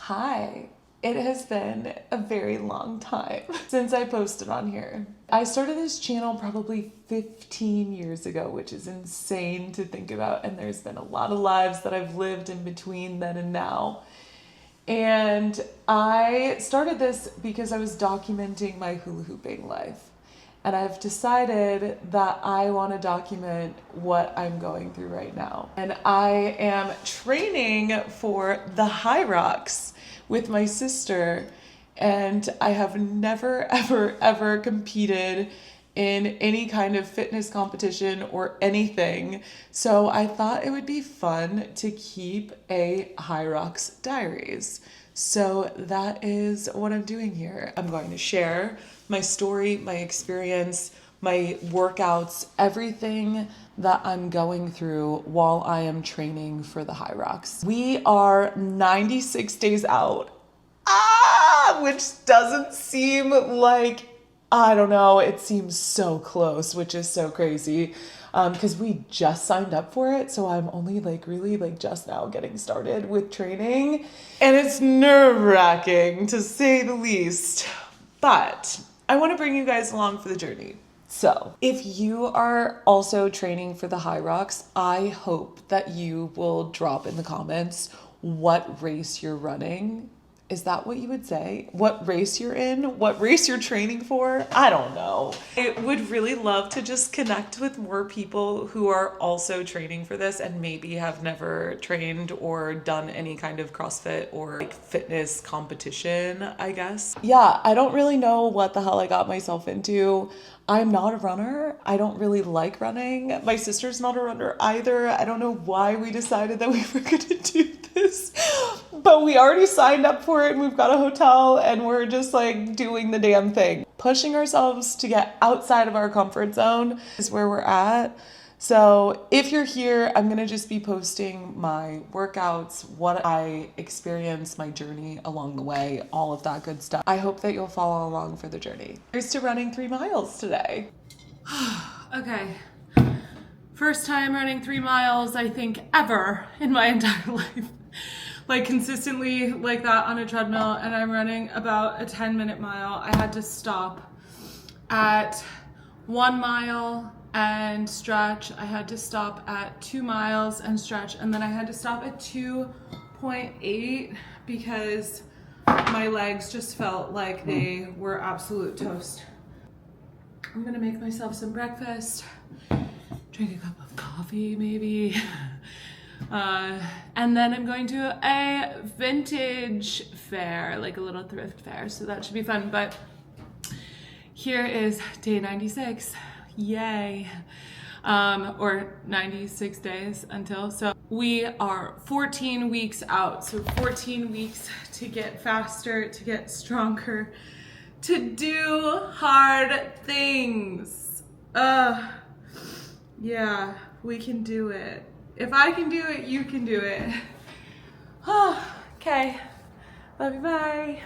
Hi. It has been a very long time since I posted on here. I started this channel probably 15 years ago, which is insane to think about. And there's been a lot of lives that I've lived in between then and now. And I started this because I was documenting my hula hooping life. And I've decided that I want to document what I'm going through right now. And I am training for the Hyrox with my sister. And I have never, ever competed in any kind of fitness competition or anything. So I thought it would be fun to keep a Hyrox Diaries. So that is what I'm doing here. I'm going to share my story, my experience, my workouts, everything that I'm going through while I am training for the Hyrox. We are 96 days out, which doesn't seem like, I don't know, it seems so close, which is so crazy. Because we just signed up for it, so I'm only really just now getting started with training, and it's nerve-wracking to say the least, but I want to bring you guys along for the journey. So if you are also training for the Hyrox, I hope that you will drop in the comments what race you're running. Is that what you would say? What race you're in? What race you're training for? I don't know. I would really love to just connect with more people who are also training for this and maybe have never trained or done any kind of CrossFit or fitness competition, I guess. Yeah, I don't really know what the hell I got myself into. I'm not a runner. I don't really like running. My sister's not a runner either. I don't know why we decided that we were gonna do this, but we already signed up for it and we've got a hotel and we're just doing the damn thing. Pushing ourselves to get outside of our comfort zone is where we're at. So if you're here, I'm gonna just be posting my workouts, what I experienced, my journey along the way, all of that good stuff. I hope that you'll follow along for the journey. Here's to running 3 miles today. Okay. First time running 3 miles, I think, ever in my entire life. Consistently like that on a treadmill, and I'm running about a 10-minute mile. I had to stop at 1 mile and stretch. I had to stop at 2 miles and stretch, and then I had to stop at 2.8 because my legs just felt like they were absolute toast. I'm gonna make myself some breakfast, drink a cup of coffee maybe, and then I'm going to a vintage fair, like a little thrift fair, so that should be fun. But here is day 96. Yay. Or 96 days until. So we are 14 weeks out. So 14 weeks to get faster, to get stronger, to do hard things. Yeah, we can do it. If I can do it, you can do it. Okay. Love you, bye.